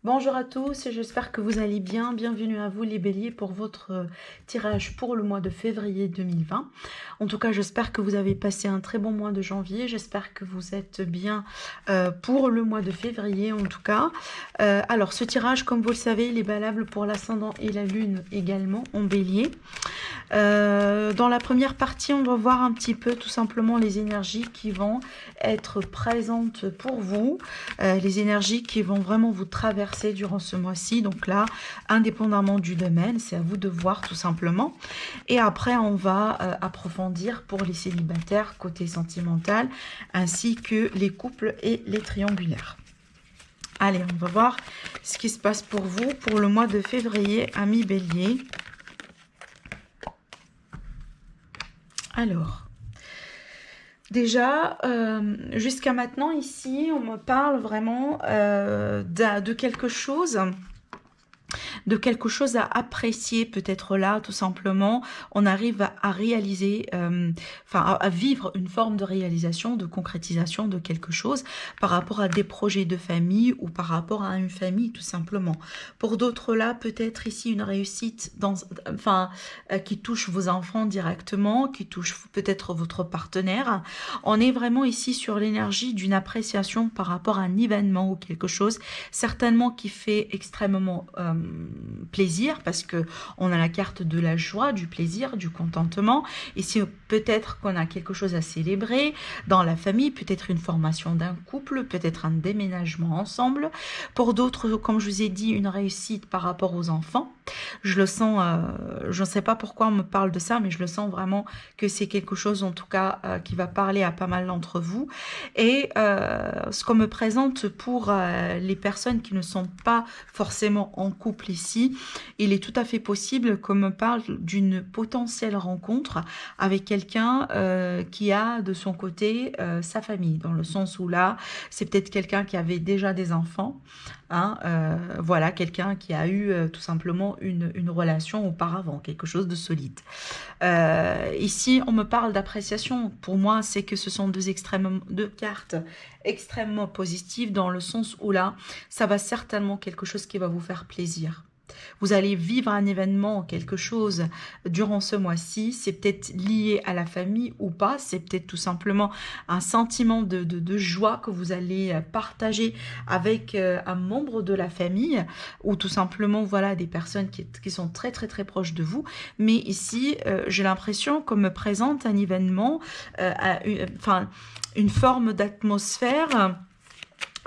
Bonjour à tous et j'espère que vous allez bien. Bienvenue à vous les béliers pour votre tirage pour le mois de février 2020. En tout cas, j'espère que vous avez passé un très bon mois de janvier. J'espère que vous êtes bien pour le mois de février en tout cas. Alors, ce tirage, comme vous le savez, il est valable pour l'ascendant et la lune également en bélier. Dans la première partie, on va voir un petit peu tout simplement les énergies qui vont être présentes pour vous, les énergies qui vont vraiment vous traverser durant ce mois-ci. Donc là, indépendamment du domaine, c'est à vous de voir tout simplement. Et après, on va approfondir pour les célibataires côté sentimental, ainsi que les couples et les triangulaires. Allez, on va voir ce qui se passe pour vous pour le mois de février, amis bélier. Alors, déjà, jusqu'à maintenant, ici, on me parle vraiment de quelque chose à apprécier peut-être là, tout simplement. On arrive à réaliser, à vivre une forme de réalisation, de concrétisation de quelque chose par rapport à des projets de famille ou par rapport à une famille, tout simplement. Pour d'autres là, peut-être ici une réussite qui touche vos enfants directement, qui touche peut-être votre partenaire. On est vraiment ici sur l'énergie d'une appréciation par rapport à un événement ou quelque chose, certainement qui fait extrêmement plaisir, parce que on a la carte de la joie, du plaisir, du contentement. Ici, peut-être qu'on a quelque chose à célébrer dans la famille, peut-être une formation d'un couple, peut-être un déménagement ensemble. Pour d'autres, comme je vous ai dit, une réussite par rapport aux enfants. Je le sens, je ne sais pas pourquoi on me parle de ça, mais je le sens vraiment que c'est quelque chose, en tout cas, qui va parler à pas mal d'entre vous. Et ce qu'on me présente pour les personnes qui ne sont pas forcément en couple ici, il est tout à fait possible qu'on me parle d'une potentielle rencontre avec quelqu'un qui a de son côté sa famille, dans le sens où là, c'est peut-être quelqu'un qui avait déjà des enfants, hein, voilà, quelqu'un qui a eu tout simplement une relation auparavant, quelque chose de solide. Ici, on me parle d'appréciation. Pour moi, c'est que ce sont deux cartes extrêmement positives, dans le sens où là, ça va certainement quelque chose qui va vous faire plaisir. Vous allez vivre un événement, quelque chose durant ce mois-ci. C'est peut-être lié à la famille ou pas. C'est peut-être tout simplement un sentiment de joie que vous allez partager avec un membre de la famille, ou tout simplement voilà, des personnes qui sont très très très proches de vous. Mais ici, j'ai l'impression qu'on me présente un événement, une forme d'atmosphère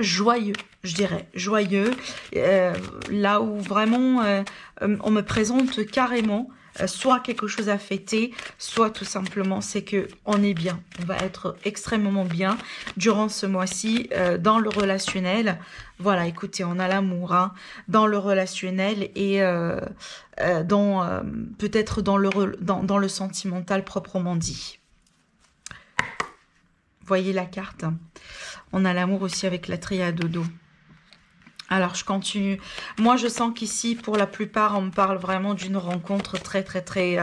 joyeux, je dirais, joyeux, là où vraiment on me présente carrément soit quelque chose à fêter, soit tout simplement c'est que on est bien, on va être extrêmement bien durant ce mois-ci dans le relationnel. Voilà, écoutez, on a l'amour, hein, dans le relationnel et peut-être dans le sentimental proprement dit. Voyez la carte. On a l'amour aussi avec la triade au dos. Alors, je continue. Moi, je sens qu'ici, pour la plupart, on me parle vraiment d'une rencontre très, très, très,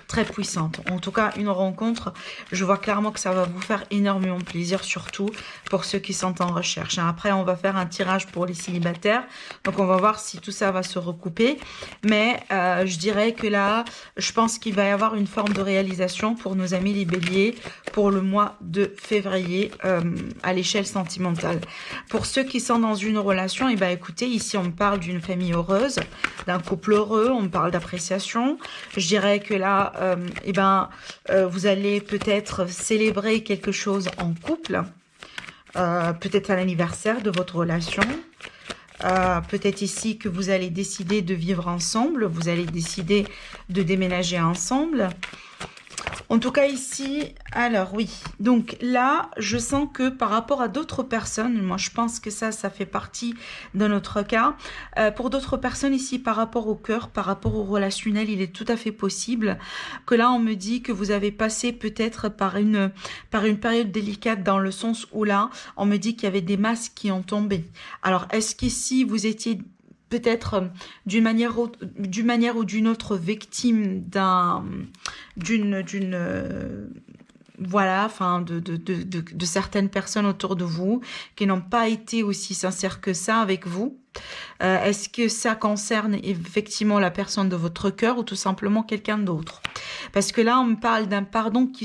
très puissante. En tout cas, une rencontre, je vois clairement que ça va vous faire énormément plaisir, surtout pour ceux qui sont en recherche. Après, on va faire un tirage pour les célibataires. Donc, on va voir si tout ça va se recouper. Mais je dirais que là, je pense qu'il va y avoir une forme de réalisation pour nos amis les béliers pour le mois de février à l'échelle sentimentale. Pour ceux qui sont dans une relation, et écoutez, ici on me parle d'une famille heureuse, d'un couple heureux, on me parle d'appréciation. Je dirais que là, vous allez peut-être célébrer quelque chose en couple, peut-être à l'anniversaire de votre relation. Peut-être ici que vous allez décider de vivre ensemble, vous allez décider de déménager ensemble. En tout cas ici, alors oui, donc là, je sens que par rapport à d'autres personnes, moi je pense que ça fait partie de notre cas. Pour d'autres personnes ici, par rapport au cœur, par rapport au relationnel, il est tout à fait possible que là, on me dit que vous avez passé peut-être par une période délicate, dans le sens où là, on me dit qu'il y avait des masques qui ont tombé. Alors, est-ce qu'ici, vous étiez peut-être d'une manière ou d'une autre victime voilà, enfin de certaines personnes autour de vous qui n'ont pas été aussi sincères que ça avec vous. Est-ce que ça concerne effectivement la personne de votre cœur ou tout simplement quelqu'un d'autre? Parce que là, on me parle d'un pardon qui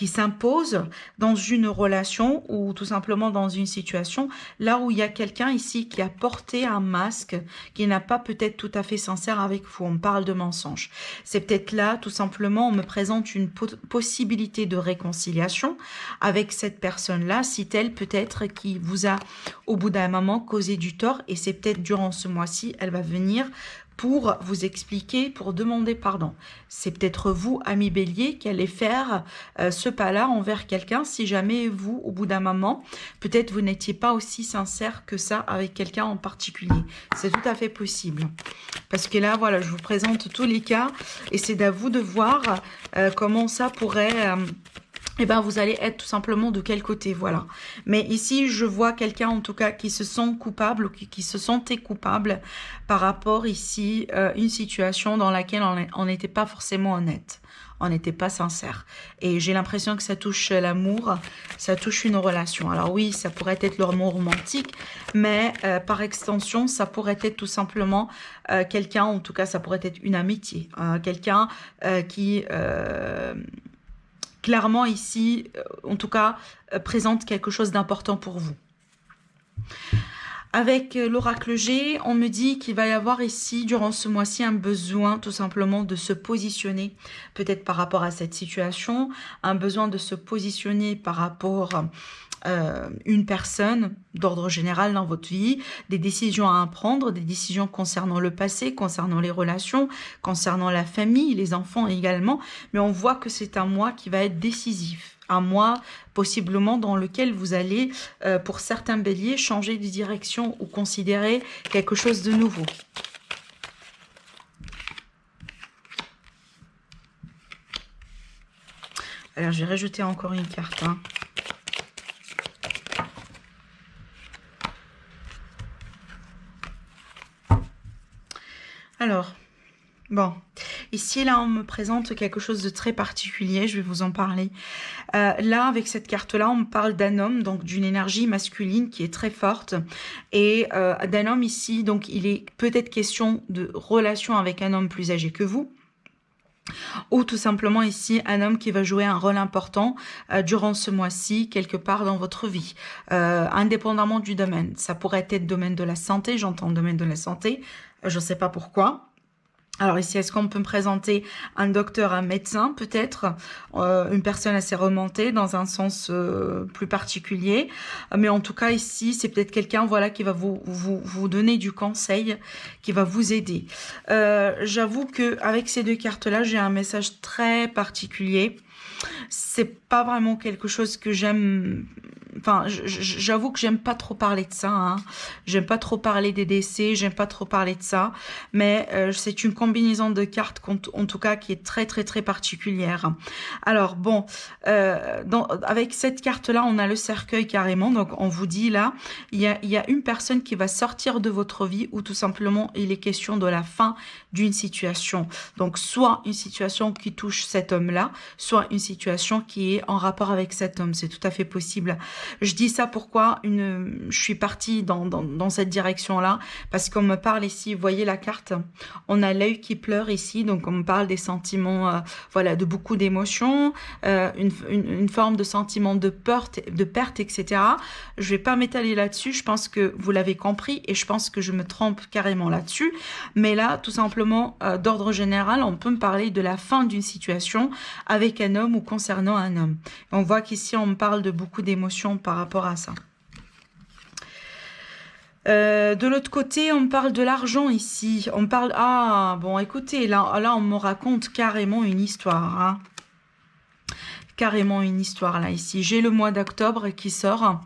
s'impose dans une relation ou tout simplement dans une situation, là où il y a quelqu'un ici qui a porté un masque, qui n'a pas peut-être tout à fait sincère avec vous. On parle de mensonge. C'est peut-être là, tout simplement, on me présente une possibilité de réconciliation avec cette personne-là, si telle peut-être qui vous a, au bout d'un moment, causé du tort, et c'est peut-être durant ce mois-ci, elle va venir pour vous expliquer, pour demander pardon. C'est peut-être vous, ami Bélier, qui allez faire ce pas-là envers quelqu'un si jamais vous, au bout d'un moment, peut-être vous n'étiez pas aussi sincère que ça avec quelqu'un en particulier. C'est tout à fait possible. Parce que là, voilà, je vous présente tous les cas et c'est à vous de voir comment ça pourrait... eh ben, vous allez être tout simplement de quel côté, voilà. Mais ici, je vois quelqu'un, en tout cas, qui se sent coupable ou qui se sentait coupable par rapport ici une situation dans laquelle on n'était pas forcément honnête. On n'était pas sincère. Et j'ai l'impression que ça touche l'amour, ça touche une relation. Alors oui, ça pourrait être l'amour romantique, mais par extension, ça pourrait être tout simplement quelqu'un, en tout cas, ça pourrait être une amitié. Quelqu'un qui... clairement ici, en tout cas, présente quelque chose d'important pour vous. Avec l'oracle G, on me dit qu'il va y avoir ici, durant ce mois-ci, un besoin tout simplement de se positionner, peut-être par rapport à cette situation, un besoin de se positionner par rapport une personne d'ordre général dans votre vie, des décisions à prendre, des décisions concernant le passé, concernant les relations, concernant la famille, les enfants également, mais on voit que c'est un mois qui va être décisif, un mois possiblement dans lequel vous allez, pour certains béliers, changer de direction ou considérer quelque chose de nouveau. Alors, je vais rajouter encore une carte, hein. Alors, bon, ici, là, on me présente quelque chose de très particulier, je vais vous en parler. Là, avec cette carte-là, on me parle d'un homme, donc d'une énergie masculine qui est très forte, et d'un homme ici, donc il est peut-être question de relation avec un homme plus âgé que vous, ou tout simplement ici, un homme qui va jouer un rôle important durant ce mois-ci, quelque part dans votre vie, indépendamment du domaine. Ça pourrait être domaine de la santé, j'entends domaine de la santé, je ne sais pas pourquoi. Alors ici, est-ce qu'on peut me présenter un docteur, un médecin peut-être, une personne assez remontée dans un sens plus particulier. Mais en tout cas ici, c'est peut-être quelqu'un voilà, qui va vous donner du conseil, qui va vous aider. J'avoue qu'avec ces deux cartes-là, j'ai un message très particulier. C'est pas vraiment quelque chose que j'aime... Enfin, j'avoue que j'aime pas trop parler de ça, hein. J'aime pas trop parler des décès, j'aime pas trop parler de ça, mais c'est une combinaison de cartes en tout cas qui est très très très particulière. Alors bon, avec cette carte-là, on a le cercueil carrément, donc on vous dit là, il y a une personne qui va sortir de votre vie ou tout simplement il est question de la fin d'une situation. Donc soit une situation qui touche cet homme-là, soit une situation qui est en rapport avec cet homme, c'est tout à fait possible. Je dis ça pourquoi je suis partie dans cette direction-là, parce qu'on me parle ici, vous voyez la carte, on a l'œil qui pleure ici, donc on me parle des sentiments, voilà, de beaucoup d'émotions, une forme de sentiment de perte, etc. Je vais pas m'étaler là-dessus, je pense que vous l'avez compris, et je pense que je me trompe carrément là-dessus, mais là, tout simplement, d'ordre général, on peut me parler de la fin d'une situation avec un homme ou concernant un homme. On voit qu'ici, on me parle de beaucoup d'émotions par rapport à ça. De l'autre côté, on parle de l'argent ici. On parle... Ah, bon, écoutez, là on me raconte carrément une histoire, hein. Carrément une histoire là ici. J'ai le mois d'octobre qui sort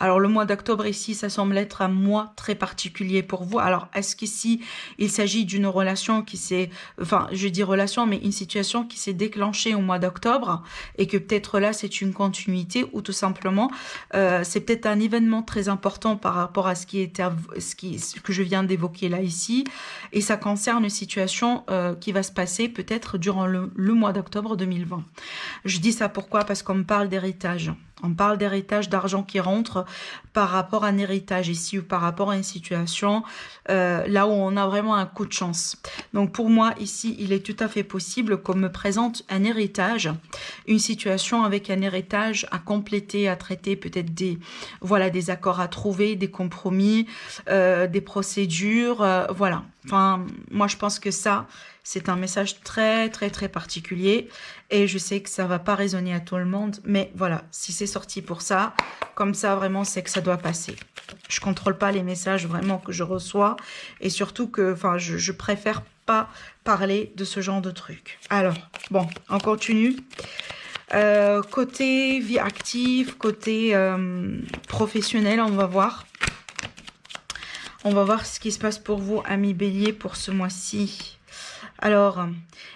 Alors le mois d'octobre ici, ça semble être un mois très particulier pour vous. Alors est-ce qu'ici, il s'agit d'une relation qui s'est, enfin je dis relation, mais une situation qui s'est déclenchée au mois d'octobre et que peut-être là c'est une continuité, ou tout simplement c'est peut-être un événement très important par rapport à ce que je viens d'évoquer là ici, et ça concerne une situation qui va se passer peut-être durant le mois d'octobre 2020. Je dis ça pourquoi? Parce qu'on me parle d'héritage. On parle d'héritage, d'argent qui rentre par rapport à un héritage ici, ou par rapport à une situation là où on a vraiment un coup de chance. Donc pour moi ici, il est tout à fait possible qu'on me présente un héritage, une situation avec un héritage à compléter, à traiter, peut-être des accords à trouver, des compromis, des procédures, voilà. Enfin, moi je pense que ça, c'est un message très très très particulier, et je sais que ça va pas résonner à tout le monde, mais voilà, si c'est sorti pour ça, comme ça vraiment c'est que ça doit passer. Je contrôle pas les messages vraiment que je reçois, et surtout que, enfin, je préfère pas parler de ce genre de trucs. Alors, bon, on continue. Côté vie active, côté professionnel, on va voir. On va voir ce qui se passe pour vous, amis Bélier, pour ce mois-ci. Alors,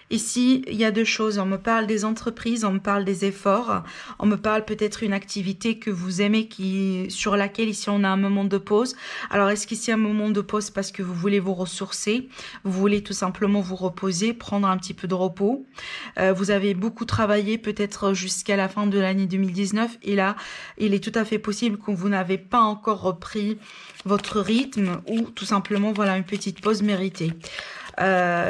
ici, il y a deux choses. On me parle des entreprises, on me parle des efforts, on me parle peut-être une activité que vous aimez, sur laquelle ici on a un moment de pause. Alors, est-ce qu'ici un moment de pause parce que vous voulez vous ressourcer, vous voulez tout simplement vous reposer, prendre un petit peu de repos. Vous avez beaucoup travaillé peut-être jusqu'à la fin de l'année 2019, et là, il est tout à fait possible que vous n'avez pas encore repris votre rythme, ou tout simplement, voilà, une petite pause méritée.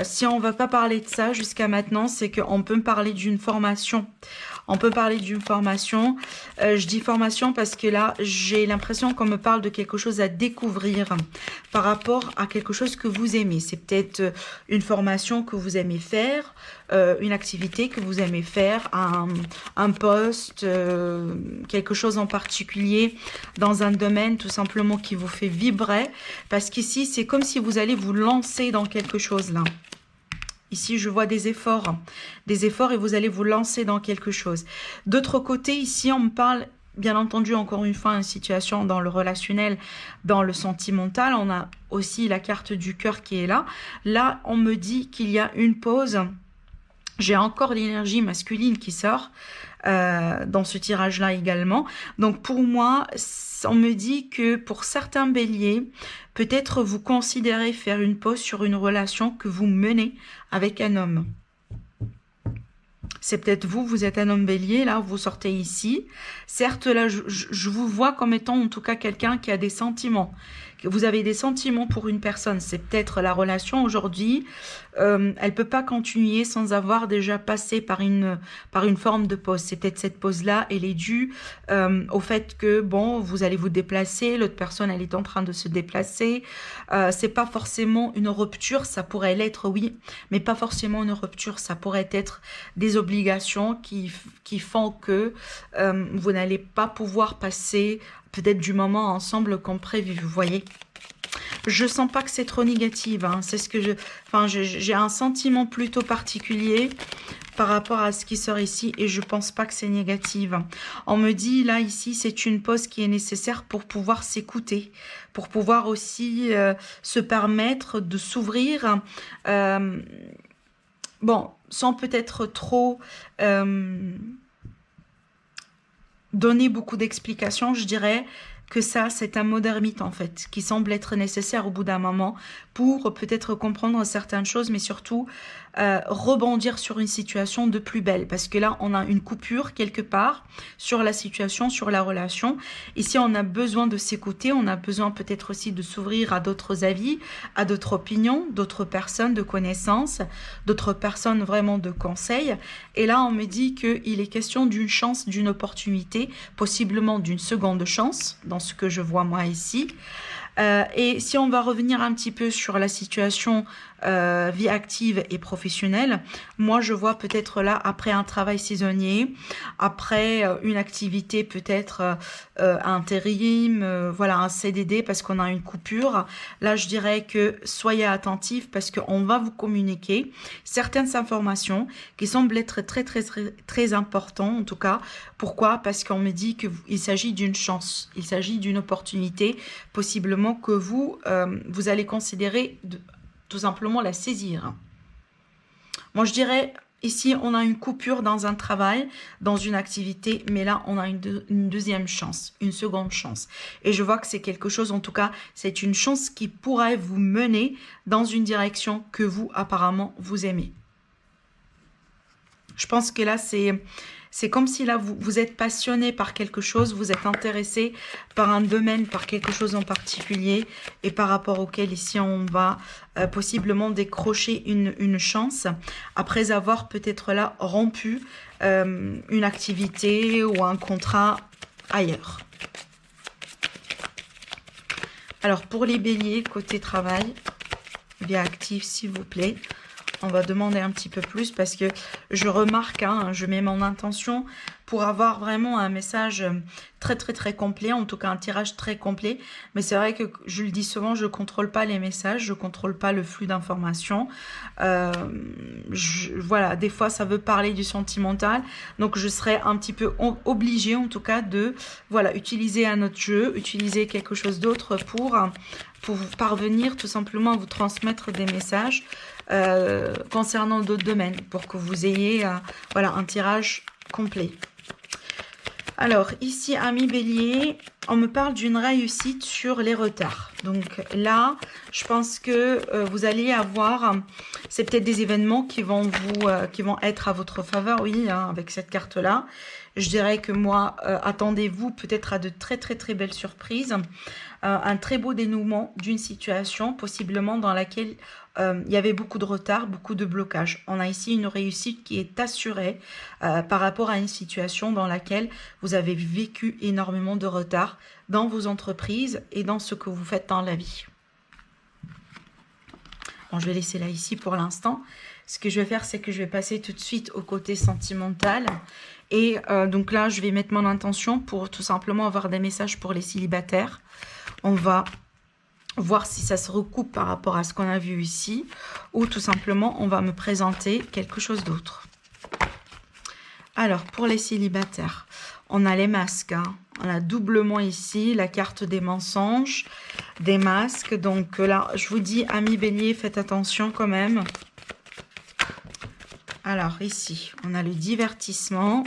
Si on ne va pas parler de ça jusqu'à maintenant, c'est qu'on peut me parler d'une formation. On peut parler d'une formation. Je dis formation parce que là, j'ai l'impression qu'on me parle de quelque chose à découvrir par rapport à quelque chose que vous aimez. C'est peut-être une formation que vous aimez faire, une activité que vous aimez faire, un poste, quelque chose en particulier dans un domaine tout simplement qui vous fait vibrer. Parce qu'ici, c'est comme si vous allez vous lancer dans quelque chose là. Ici, je vois des efforts, et vous allez vous lancer dans quelque chose. D'autre côté, ici, on me parle, bien entendu, encore une fois, une situation dans le relationnel, dans le sentimental. On a aussi la carte du cœur qui est là. Là, on me dit qu'il y a une pause. J'ai encore l'énergie masculine qui sort dans ce tirage-là également. Donc pour moi, on me dit que pour certains béliers, peut-être vous considérez faire une pause sur une relation que vous menez avec un homme. C'est peut-être vous, vous êtes un homme bélier, là, vous sortez ici. Certes, là, je vous vois comme étant en tout cas quelqu'un qui a des sentiments. Vous avez des sentiments pour une personne. C'est peut-être la relation aujourd'hui. Elle peut pas continuer sans avoir déjà passé par une forme de pause. C'est peut-être cette pause-là, elle est due au fait que, bon, vous allez vous déplacer, l'autre personne, elle est en train de se déplacer. C'est pas forcément une rupture, ça pourrait l'être, oui, mais pas forcément une rupture. Ça pourrait être des obligations qui font que vous n'allez pas pouvoir passer peut-être du moment ensemble comme prévu, vous voyez. Je sens pas que c'est trop négatif, hein. C'est ce que j'ai un sentiment plutôt particulier par rapport à ce qui sort ici, et je pense pas que c'est négatif. On me dit là ici, c'est une pause qui est nécessaire pour pouvoir s'écouter, pour pouvoir aussi se permettre de s'ouvrir, bon, sans peut-être trop donner beaucoup d'explications. Je dirais que ça, c'est un mot d'ermite en fait, qui semble être nécessaire au bout d'un moment pour peut-être comprendre certaines choses, mais surtout rebondir sur une situation de plus belle. Parce que là, on a une coupure quelque part sur la situation, sur la relation. Ici, on a besoin de s'écouter, on a besoin peut-être aussi de s'ouvrir à d'autres avis, à d'autres opinions, d'autres personnes de connaissances, d'autres personnes vraiment de conseils. Et là, on me dit qu'il est question d'une chance, d'une opportunité, possiblement d'une seconde chance, dans ce que je vois moi ici. Et si on va revenir un petit peu sur la situation vie active et professionnelle, moi je vois peut-être là, après un travail saisonnier, après une activité peut-être intérim, voilà, un CDD parce qu'on a une coupure, là je dirais que soyez attentifs parce qu'on va vous communiquer certaines informations qui semblent être très importantes en tout cas. Pourquoi? Parce qu'on me dit qu'il s'agit d'une chance, il s'agit d'une opportunité, possiblement que vous allez considérer tout simplement la saisir. Moi, je dirais, ici, on a une coupure dans un travail, dans une activité, mais là, on a une deuxième chance, une seconde chance. Et je vois que c'est quelque chose, en tout cas, c'est une chance qui pourrait vous mener dans une direction que vous, apparemment, vous aimez. Je pense que là, c'est comme si là, vous êtes passionné par quelque chose, vous êtes intéressé par un domaine, par quelque chose en particulier, et par rapport auquel ici, on va possiblement décrocher une chance, après avoir peut-être là rompu une activité ou un contrat ailleurs. Alors, pour les béliers, côté travail, vie active, s'il vous plaît. On va demander un petit peu plus parce que je remarque, hein, je mets mon intention pour avoir vraiment un message très complet, en tout cas un tirage très complet. Mais c'est vrai que je le dis souvent, je ne contrôle pas les messages, je ne contrôle pas le flux d'informations. Voilà, des fois ça veut parler du sentimental, donc je serais un petit peu obligée en tout cas de voilà, utiliser un autre jeu, utiliser quelque chose d'autre pour parvenir tout simplement à vous transmettre des messages concernant d'autres domaines pour que vous ayez voilà, un tirage complet. Alors ici, amis bélier, on me parle d'une réussite sur les retards. Donc là, je pense que vous allez avoir, c'est peut-être des événements qui vont être à votre faveur, oui, hein, avec cette carte-là. Je dirais que moi, attendez-vous peut-être à de très belles surprises, un très beau dénouement d'une situation, possiblement dans laquelle il y avait beaucoup de retard, beaucoup de blocage. On a ici une réussite qui est assurée par rapport à une situation dans laquelle vous avez vécu énormément de retard dans vos entreprises et dans ce que vous faites dans la vie. Bon, je vais laisser là ici pour l'instant. Ce que je vais faire, c'est que je vais passer tout de suite au côté sentimental. Et donc là, je vais mettre mon intention pour tout simplement avoir des messages pour les célibataires. On va voir si ça se recoupe par rapport à ce qu'on a vu ici, ou tout simplement, on va me présenter quelque chose d'autre. Alors, pour les célibataires, on a les masques, hein. On a doublement ici la carte des mensonges, des masques. Donc là, je vous dis, amis bélier, faites attention quand même. Alors ici, on a le divertissement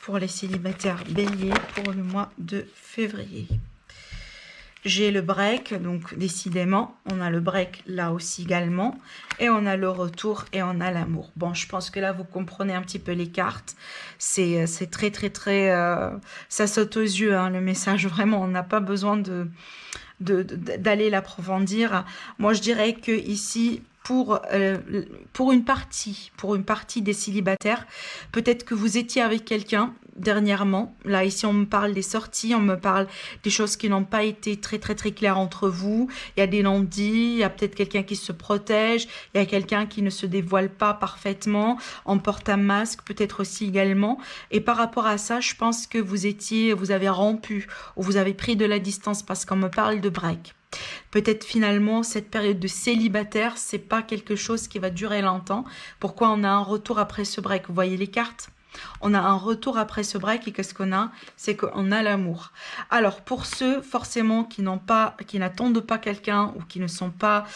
pour les célibataires béliers pour le mois de février. J'ai le break, donc décidément, on a le break là aussi également. Et on a le retour et on a l'amour. Bon, je pense que là, vous comprenez un petit peu les cartes. C'est très... ça saute aux yeux, hein, le message. Vraiment, on n'a pas besoin d'aller l'approfondir. Moi, je dirais que ici... Pour une partie des célibataires, peut-être que vous étiez avec quelqu'un dernièrement. Là, ici, on me parle des sorties, on me parle des choses qui n'ont pas été très claires entre vous. Il y a des non-dits, il y a peut-être quelqu'un qui se protège, il y a quelqu'un qui ne se dévoile pas parfaitement, on porte un masque peut-être aussi également. Et par rapport à ça, je pense que vous avez rompu ou vous avez pris de la distance parce qu'on me parle de break. Peut-être finalement cette période de célibataire, c'est pas quelque chose qui va durer longtemps. Pourquoi on a un retour après ce break? Vous voyez les cartes? On a un retour après ce break et qu'est-ce qu'on a? C'est qu'on a l'amour. Alors pour ceux forcément qui n'attendent pas quelqu'un ou qui ne sont pas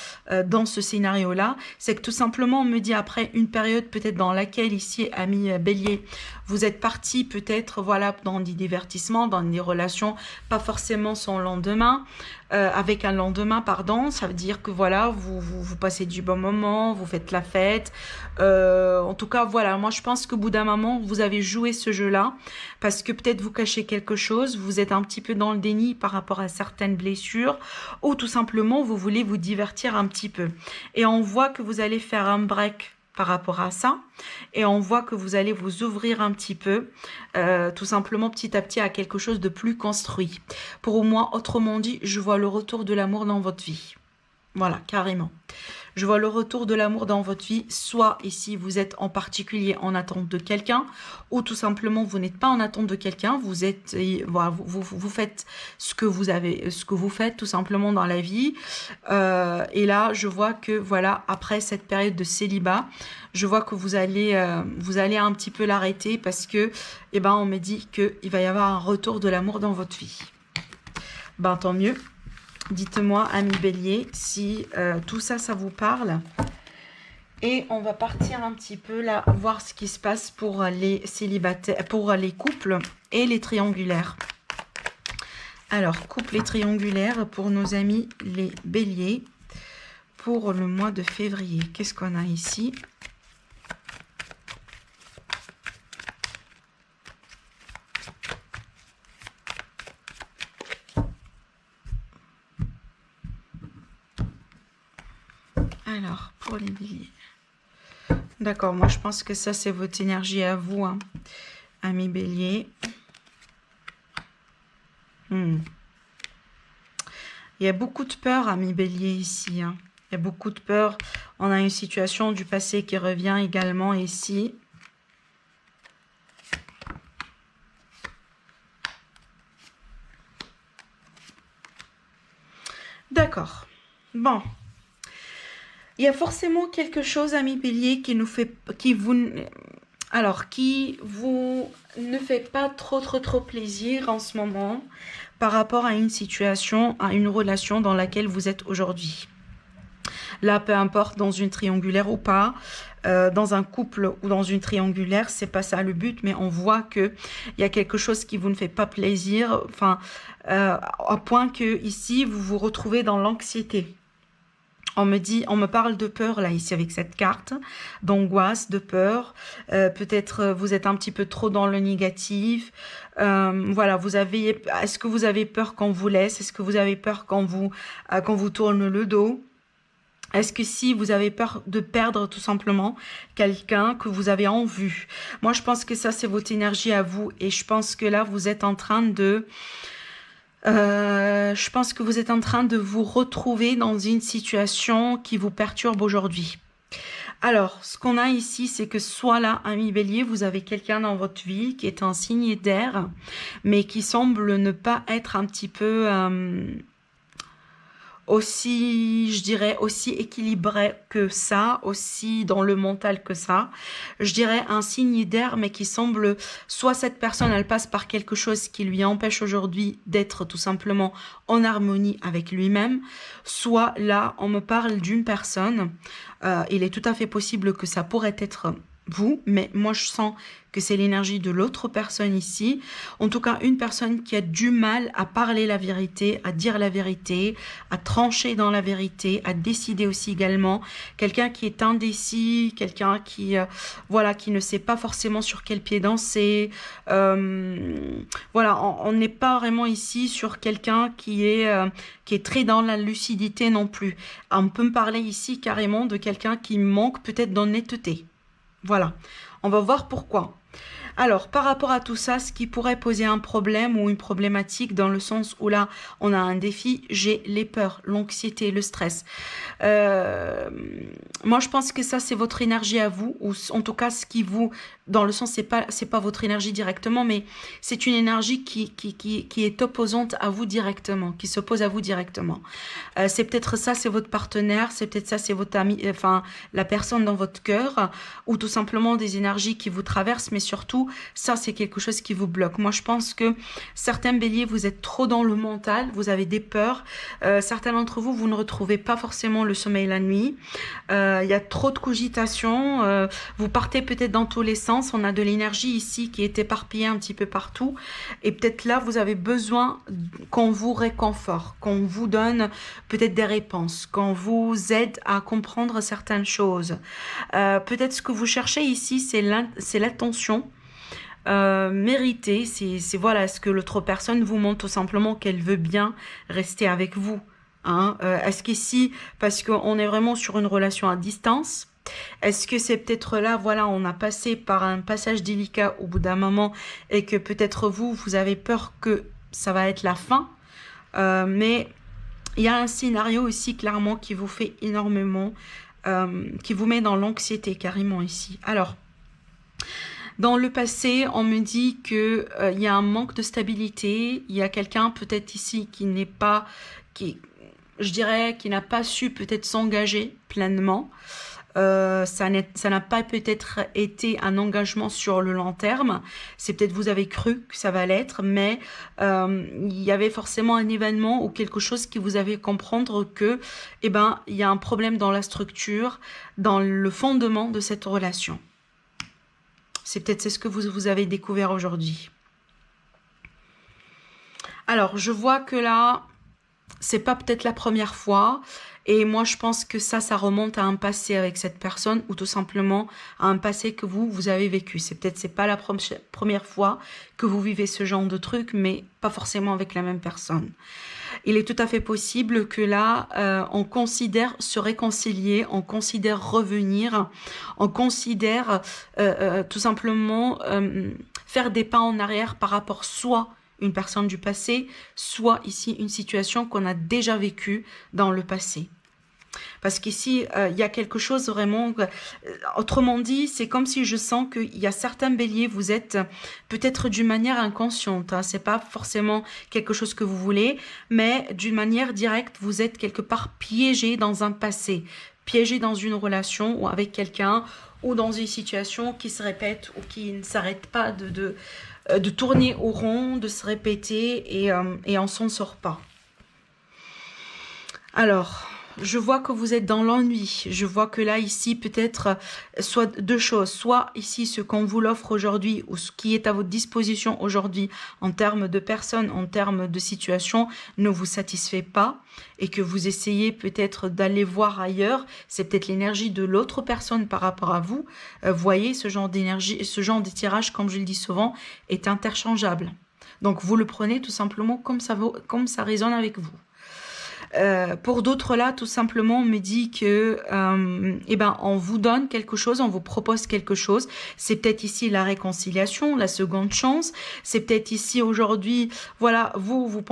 dans ce scénario-là, c'est que tout simplement on me dit après une période peut-être dans laquelle ici, amis bélier, vous êtes parti peut-être voilà dans des divertissements, dans des relations, pas forcément sans lendemain, avec un lendemain, pardon, ça veut dire que voilà, vous passez du bon moment, vous faites la fête. En tout cas, voilà, moi je pense qu'au bout d'un moment, vous avez joué ce jeu-là parce que peut-être vous cachez quelque chose, vous êtes un petit peu dans le déni par rapport à certaines blessures ou tout simplement vous voulez vous divertir un petit peu. Et on voit que vous allez faire un break par rapport à ça, et on voit que vous allez vous ouvrir un petit peu, tout simplement petit à petit à quelque chose de plus construit. Pour moi, autrement dit, je vois le retour de l'amour dans votre vie. Voilà, carrément. Je vois le retour de l'amour dans votre vie, soit ici vous êtes en particulier en attente de quelqu'un, ou tout simplement vous n'êtes pas en attente de quelqu'un, vous êtes, voilà, vous faites ce que vous faites tout simplement dans la vie. Et là, je vois que voilà, après cette période de célibat, je vois que vous allez un petit peu l'arrêter parce que, eh ben, on me dit qu'il va y avoir un retour de l'amour dans votre vie. Ben tant mieux. Dites-moi, amis bélier, si tout ça, ça vous parle. Et on va partir un petit peu là, voir ce qui se passe pour les célibataires, pour les couples et les triangulaires. Alors, couple et triangulaire pour nos amis les béliers pour le mois de février. Qu'est-ce qu'on a ici ? Alors, pour les béliers. D'accord, moi je pense que ça c'est votre énergie à vous, hein, amis béliers. Il y a beaucoup de peur, amis béliers, ici. Hein. Il y a beaucoup de peur. On a une situation du passé qui revient également ici. D'accord. Bon. Il y a forcément quelque chose, amis béliers, qui vous ne fait pas trop plaisir en ce moment par rapport à une situation, à une relation dans laquelle vous êtes aujourd'hui. Là, peu importe dans une triangulaire ou pas, dans un couple ou dans une triangulaire, c'est pas ça le but, mais on voit que il y a quelque chose qui vous ne fait pas plaisir, enfin, à point que ici vous vous retrouvez dans l'anxiété. On me parle de peur là ici avec cette carte, d'angoisse, de peur. Peut-être vous êtes un petit peu trop dans le négatif. Voilà, est-ce que vous avez peur qu'on vous laisse? Est-ce que vous avez peur qu'on vous tourne le dos? Est-ce que si vous avez peur de perdre tout simplement quelqu'un que vous avez en vue? Moi, je pense que ça, c'est votre énergie à vous. Et je pense que là, vous êtes en train de... je pense que vous êtes en train de vous retrouver dans une situation qui vous perturbe aujourd'hui. Alors, ce qu'on a ici, c'est que soit là, ami bélier, vous avez quelqu'un dans votre vie qui est un signe d'air, mais qui semble ne pas être un petit peu... aussi, je dirais, aussi équilibré que ça, aussi dans le mental que ça. Je dirais un signe d'air, mais qui semble, soit cette personne, elle passe par quelque chose qui lui empêche aujourd'hui d'être tout simplement en harmonie avec lui-même, soit là, on me parle d'une personne, il est tout à fait possible que ça pourrait être vous, mais moi je sens que c'est l'énergie de l'autre personne ici. En tout cas, une personne qui a du mal à parler la vérité, à dire la vérité, à trancher dans la vérité, à décider aussi également. Quelqu'un qui est indécis, quelqu'un qui, voilà, qui ne sait pas forcément sur quel pied danser. Voilà, on n'est pas vraiment ici sur quelqu'un qui est très dans la lucidité non plus. On peut me parler ici carrément de quelqu'un qui manque peut-être d'honnêteté. Voilà, on va voir pourquoi. Alors, par rapport à tout ça, ce qui pourrait poser un problème ou une problématique dans le sens où là, on a un défi, j'ai les peurs, l'anxiété, le stress. Moi, je pense que ça, c'est votre énergie à vous, ou en tout cas, ce qui vous... Dans le sens, c'est pas votre énergie directement, mais c'est une énergie qui est opposante à vous directement, qui s'oppose à vous directement. C'est peut-être ça, c'est votre partenaire, c'est peut-être ça, c'est votre ami, enfin, la personne dans votre cœur, ou tout simplement des énergies qui vous traversent, mais surtout, ça, c'est quelque chose qui vous bloque. Moi, je pense que certains béliers, vous êtes trop dans le mental, vous avez des peurs. Certains d'entre vous, vous ne retrouvez pas forcément le sommeil la nuit. Il y a trop de cogitation. Vous partez peut-être dans tous les sens. On a de l'énergie ici qui est éparpillée un petit peu partout. Et peut-être là, vous avez besoin qu'on vous réconforte, qu'on vous donne peut-être des réponses, qu'on vous aide à comprendre certaines choses. Peut-être ce que vous cherchez ici, c'est l'attention. Méritée, c'est voilà, est-ce que l'autre personne vous montre tout simplement qu'elle veut bien rester avec vous, hein? Est-ce qu'ici, parce qu'on est vraiment sur une relation à distance, Est-ce que c'est peut-être là, voilà, on a passé par un passage délicat au bout d'un moment et que peut-être vous avez peur que ça va être la fin, mais il y a un scénario aussi clairement qui vous fait énormément, qui vous met dans l'anxiété carrément ici. Alors, dans le passé, on me dit que il y a un manque de stabilité. Il y a quelqu'un peut-être ici qui n'est pas, je dirais, qui n'a pas su peut-être s'engager pleinement. Ça n'a pas peut-être été un engagement sur le long terme. C'est peut-être vous avez cru que ça va l'être, mais il y avait forcément un événement ou quelque chose qui vous avait comprendre que, eh ben, il y a un problème dans la structure, dans le fondement de cette relation. C'est peut-être ce que vous avez découvert aujourd'hui. Alors, je vois que là, c'est pas peut-être la première fois. Et moi, je pense que ça remonte à un passé avec cette personne ou tout simplement à un passé que vous avez vécu. C'est pas la première fois que vous vivez ce genre de truc, mais pas forcément avec la même personne. Il est tout à fait possible que là, on considère se réconcilier, on considère revenir, on considère tout simplement faire des pas en arrière par rapport soit une personne du passé, soit ici une situation qu'on a déjà vécue dans le passé. Parce qu'ici, il y a quelque chose vraiment... autrement dit, c'est comme si je sens qu'il y a certains béliers, vous êtes peut-être d'une manière inconsciente. Hein, c'est pas forcément quelque chose que vous voulez, mais d'une manière directe, vous êtes quelque part piégé dans un passé, piégé dans une relation ou avec quelqu'un ou dans une situation qui se répète ou qui ne s'arrête pas de tourner au rond, de se répéter et on s'en sort pas. Alors... je vois que vous êtes dans l'ennui. Je vois que là, ici, peut-être, soit deux choses. Soit ici, ce qu'on vous l'offre aujourd'hui ou ce qui est à votre disposition aujourd'hui en termes de personnes, en termes de situation, ne vous satisfait pas et que vous essayez peut-être d'aller voir ailleurs. C'est peut-être l'énergie de l'autre personne par rapport à vous. Voyez, ce genre d'énergie, ce genre de tirage, comme je le dis souvent, est interchangeable. Donc, vous le prenez tout simplement comme ça résonne avec vous. Pour d'autres là, tout simplement, on me dit que eh ben, on vous donne quelque chose, on vous propose quelque chose. C'est peut-être ici la réconciliation, la seconde chance. C'est peut-être ici aujourd'hui, voilà, vous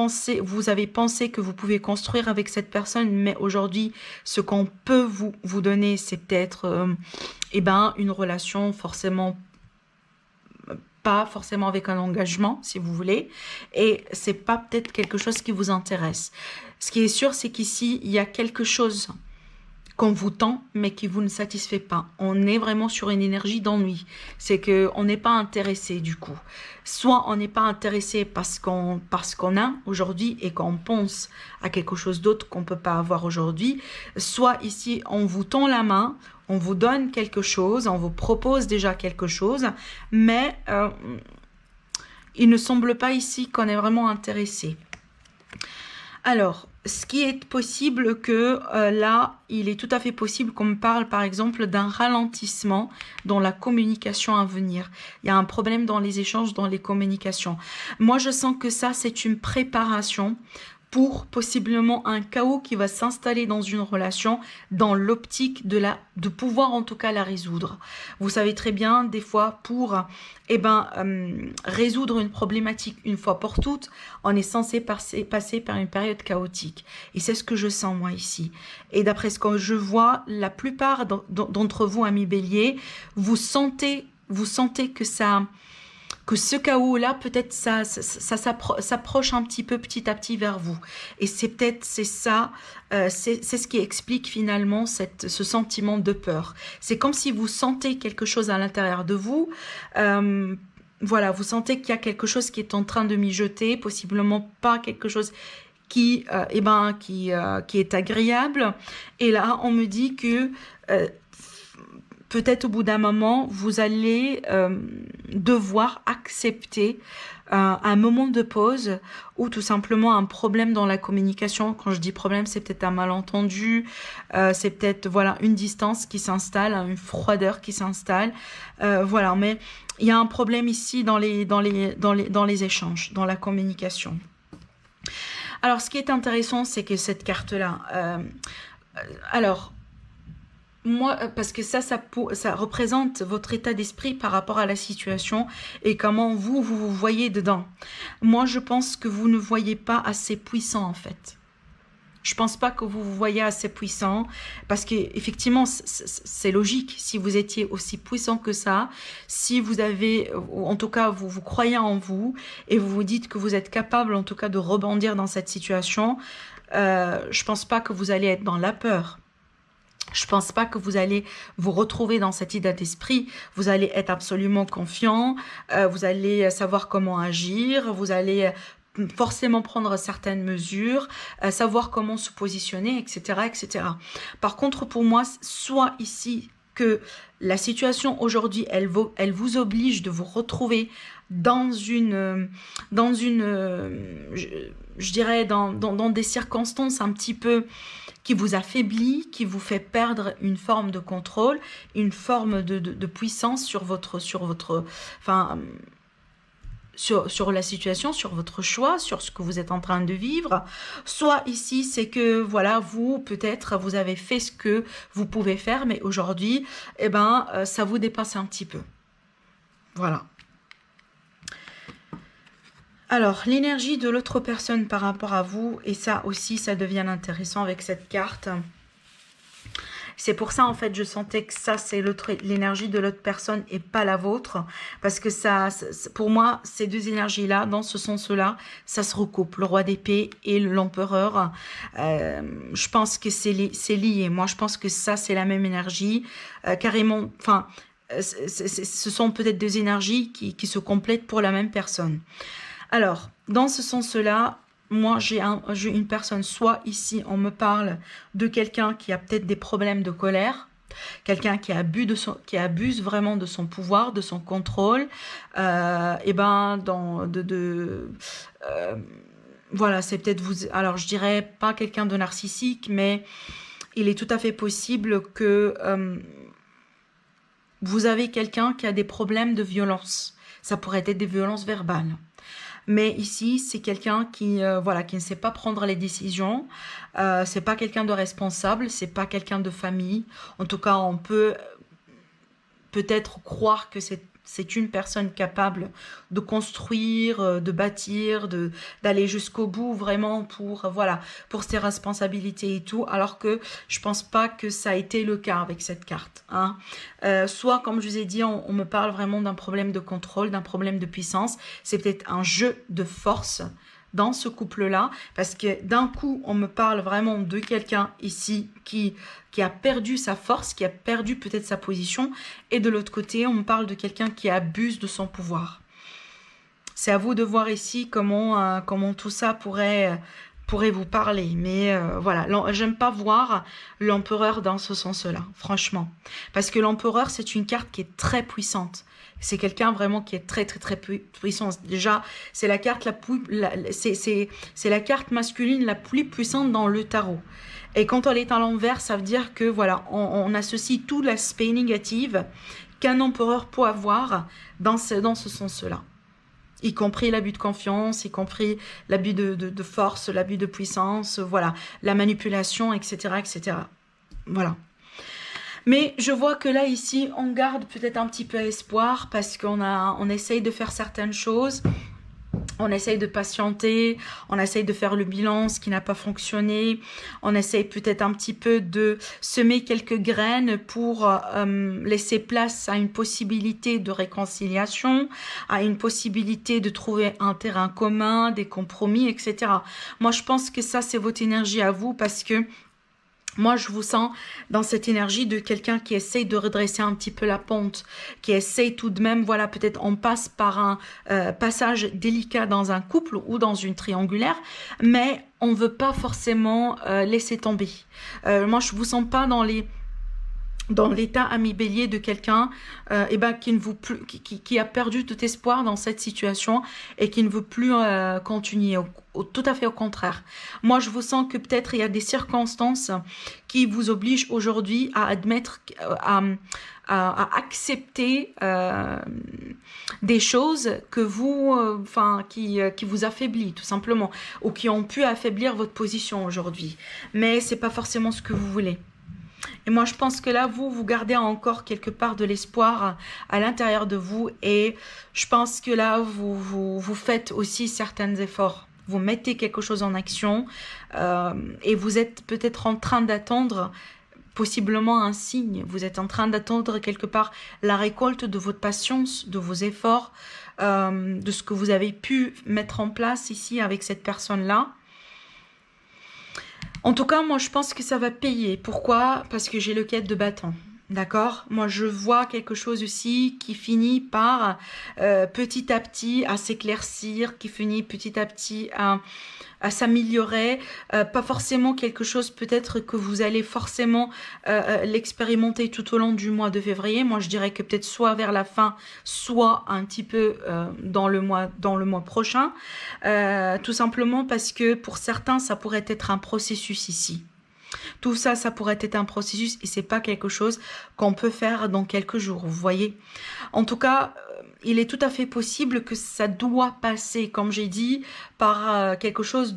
avez pensé que vous pouvez construire avec cette personne, mais aujourd'hui, ce qu'on peut vous donner, c'est peut-être eh ben, une relation forcément pas forcément avec un engagement, si vous voulez, et c'est pas peut-être quelque chose qui vous intéresse. Ce qui est sûr, c'est qu'ici, il y a quelque chose qu'on vous tend, mais qui vous ne satisfait pas. On est vraiment sur une énergie d'ennui. C'est qu'on n'est pas intéressé du coup. Soit on n'est pas intéressé parce qu'on a aujourd'hui et qu'on pense à quelque chose d'autre qu'on ne peut pas avoir aujourd'hui. Soit ici, on vous tend la main, on vous donne quelque chose, on vous propose déjà quelque chose, mais il ne semble pas ici qu'on est vraiment intéressé. Alors, ce qui est possible que là, il est tout à fait possible qu'on me parle par exemple d'un ralentissement dans la communication à venir. Il y a un problème dans les échanges, dans les communications. Moi, je sens que ça, c'est une préparation pour possiblement un chaos qui va s'installer dans une relation dans l'optique de pouvoir en tout cas la résoudre. Vous savez très bien, des fois, pour résoudre une problématique une fois pour toutes, on est censé passer par une période chaotique. Et c'est ce que je sens moi ici. Et d'après ce que je vois, la plupart d'entre vous, amis béliers, vous sentez que ce chaos-là, peut-être ça s'approche un petit peu petit à petit vers vous. Et c'est ça, c'est ce qui explique finalement ce sentiment de peur. C'est comme si vous sentez quelque chose à l'intérieur de vous. Voilà, vous sentez qu'il y a quelque chose qui est en train de mijoter, possiblement pas quelque chose qui est agréable. Et là, on me dit que peut-être au bout d'un moment, vous allez devoir accepter un moment de pause ou tout simplement un problème dans la communication. Quand je dis problème, c'est peut-être un malentendu, c'est peut-être voilà une distance qui s'installe, une froideur qui s'installe. Voilà, mais il y a un problème ici dans les échanges, dans la communication. Alors, ce qui est intéressant, c'est que cette carte-là... alors... moi, parce que ça représente votre état d'esprit par rapport à la situation et comment vous voyez dedans. Moi, je pense que vous ne voyez pas assez puissant, en fait. Je pense pas que vous vous voyez assez puissant parce que effectivement c'est logique. Si vous étiez aussi puissant que ça, si vous avez, en tout cas vous croyez en vous et vous vous dites que vous êtes capable en tout cas de rebondir dans cette situation, je pense pas que vous allez être dans la peur. Je pense pas que vous allez vous retrouver dans cet état d'esprit. Vous allez être absolument confiant. Vous allez savoir comment agir. Vous allez forcément prendre certaines mesures, savoir comment se positionner, etc., etc. Par contre, pour moi, soit ici que la situation aujourd'hui, elle vous oblige de vous retrouver je dirais, dans des circonstances un petit peu qui vous affaiblit, qui vous fait perdre une forme de contrôle, une forme de puissance sur la situation, sur votre choix, sur ce que vous êtes en train de vivre. Soit ici, c'est que voilà, peut-être vous avez fait ce que vous pouvez faire, mais aujourd'hui, ça vous dépasse un petit peu. Voilà. Alors, l'énergie de l'autre personne par rapport à vous, et ça aussi, ça devient intéressant avec cette carte. C'est pour ça, en fait, je sentais que ça, c'est l'énergie de l'autre personne et pas la vôtre. Parce que pour moi, ces deux énergies-là, dans ce sens-là, ça se recoupe. Le roi d'épée et l'empereur. Je pense que c'est lié. Moi, je pense que ça, c'est la même énergie. Carrément, enfin, ce sont peut-être deux énergies qui se complètent pour la même personne. Alors, dans ce sens-là, moi, j'ai une personne, soit ici, on me parle de quelqu'un qui a peut-être des problèmes de colère, quelqu'un qui abuse vraiment de son pouvoir, de son contrôle, voilà, c'est peut-être vous. Alors, je dirais pas quelqu'un de narcissique, mais il est tout à fait possible que vous avez quelqu'un qui a des problèmes de violence. Ça pourrait être des violences verbales. Mais ici, c'est quelqu'un qui ne sait pas prendre les décisions. C'est pas quelqu'un de responsable, c'est pas quelqu'un de famille. En tout cas, on peut peut-être croire que c'est une personne capable de construire, de bâtir, d'aller jusqu'au bout vraiment pour ses responsabilités et tout, alors que je pense pas que ça a été le cas avec cette carte. Hein. Soit, comme je vous ai dit, on me parle vraiment d'un problème de contrôle, d'un problème de puissance. C'est peut-être un jeu de force dans ce couple-là, parce que d'un coup, on me parle vraiment de quelqu'un ici qui a perdu sa force, qui a perdu peut-être sa position, et de l'autre côté, on me parle de quelqu'un qui abuse de son pouvoir. C'est à vous de voir ici comment tout ça pourrait vous parler, mais voilà, j'aime pas voir l'empereur dans ce sens-là, franchement, parce que l'empereur, c'est une carte qui est très puissante. C'est quelqu'un vraiment qui est très très très puissant. Déjà, c'est la carte c'est la carte masculine la plus puissante dans le tarot. Et quand elle est à l'envers, ça veut dire que voilà, on associe tout l'aspect négatif qu'un empereur peut avoir dans ce sens-là. Y compris l'abus de confiance, y compris l'abus de force, l'abus de puissance, voilà, la manipulation, etc., etc. Voilà. Mais je vois que là, ici, on garde peut-être un petit peu espoir parce qu'on essaye de faire certaines choses. On essaye de patienter, on essaye de faire le bilan, ce qui n'a pas fonctionné. On essaye peut-être un petit peu de semer quelques graines pour laisser place à une possibilité de réconciliation, à une possibilité de trouver un terrain commun, des compromis, etc. Moi, je pense que ça, c'est votre énergie à vous parce que moi, je vous sens dans cette énergie de quelqu'un qui essaye de redresser un petit peu la pente, qui essaye tout de même, voilà, peut-être on passe par un passage délicat dans un couple ou dans une triangulaire, mais on ne veut pas forcément laisser tomber. Moi, je vous sens pas dans l'état ami bélier de quelqu'un qui a perdu tout espoir dans cette situation et qui ne veut plus continuer. Tout à fait au contraire. Moi, je vous sens que peut-être il y a des circonstances qui vous obligent aujourd'hui à admettre, à accepter des choses que qui vous affaiblissent tout simplement, ou qui ont pu affaiblir votre position aujourd'hui. Mais c'est pas forcément ce que vous voulez. Et moi, je pense que là, vous gardez encore quelque part de l'espoir à l'intérieur de vous. Et je pense que là, vous faites aussi certains efforts. Vous mettez quelque chose en action et vous êtes peut-être en train d'attendre possiblement un signe. Vous êtes en train d'attendre quelque part la récolte de votre patience, de vos efforts, de ce que vous avez pu mettre en place ici avec cette personne-là. En tout cas, moi, je pense que ça va payer. Pourquoi? Parce que j'ai le quête de bâton. D'accord? Moi, je vois quelque chose aussi qui finit par petit à petit à s'éclaircir, qui finit petit à petit à s'améliorer. Pas forcément quelque chose peut-être que vous allez forcément l'expérimenter tout au long du mois de février. Moi, je dirais que peut-être soit vers la fin, soit un petit peu dans le mois prochain. Tout simplement parce que pour certains, ça pourrait être un processus ici. Tout ça, ça pourrait être un processus et c'est pas quelque chose qu'on peut faire dans quelques jours, vous voyez. En tout cas, il est tout à fait possible que ça doit passer, comme j'ai dit, par quelque chose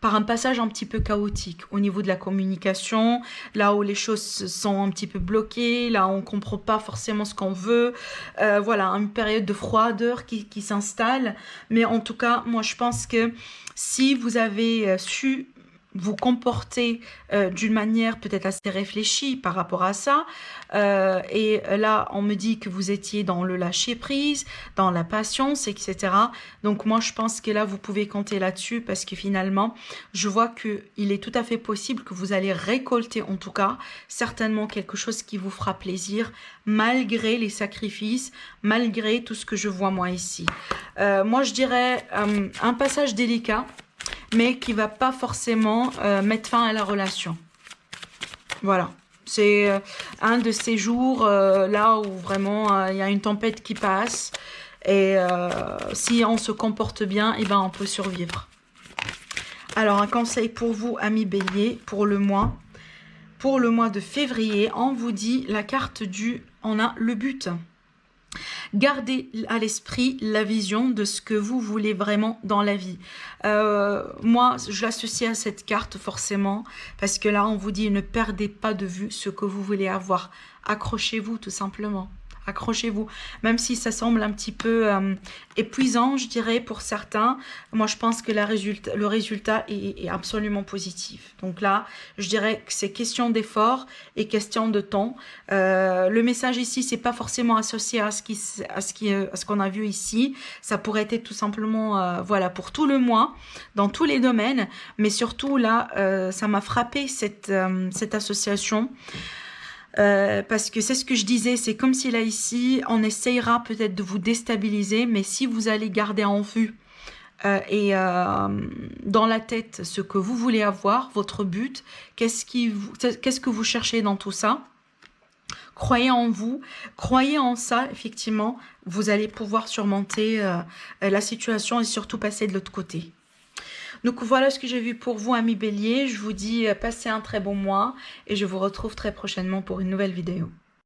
par un passage un petit peu chaotique au niveau de la communication, là où les choses sont un petit peu bloquées, là où on comprend pas forcément ce qu'on veut, voilà, une période de froideur qui s'installe. Mais en tout cas, moi, je pense que si vous avez su vous comporter d'une manière peut-être assez réfléchie par rapport à ça. Et là, on me dit que vous étiez dans le lâcher-prise, dans la patience, etc. Donc moi, je pense que là, vous pouvez compter là-dessus parce que finalement, je vois qu'il est tout à fait possible que vous allez récolter, en tout cas, certainement quelque chose qui vous fera plaisir, malgré les sacrifices, malgré tout ce que je vois moi ici. Moi, je dirais un passage délicat, mais qui va pas forcément mettre fin à la relation. Voilà. C'est un de ces jours là où vraiment il y a une tempête qui passe et si on se comporte bien, eh ben, on peut survivre. Alors, un conseil pour vous, amis béliers, pour le mois de février, on vous dit la carte on a le but. Gardez à l'esprit la vision de ce que vous voulez vraiment dans la vie. Moi, je l'associe à cette carte forcément, parce que là, on vous dit ne perdez pas de vue ce que vous voulez avoir. Accrochez-vous tout simplement. Accrochez-vous, même si ça semble un petit peu épuisant, je dirais, pour certains. Moi, je pense que le résultat est absolument positif. Donc là, je dirais que c'est question d'effort et question de temps. Le message ici, c'est pas forcément associé à ce qu'on a vu ici. Ça pourrait être tout simplement, voilà, pour tout le mois, dans tous les domaines. Mais surtout, là, ça m'a frappé cette association. Parce que c'est ce que je disais, c'est comme si là ici, on essayera peut-être de vous déstabiliser, mais si vous allez garder en vue et dans la tête ce que vous voulez avoir, votre but, qu'est-ce que vous cherchez dans tout ça, croyez en vous, croyez en ça, effectivement, vous allez pouvoir surmonter la situation et surtout passer de l'autre côté. Donc voilà ce que j'ai vu pour vous, amis béliers. Je vous dis passez un très bon mois et je vous retrouve très prochainement pour une nouvelle vidéo.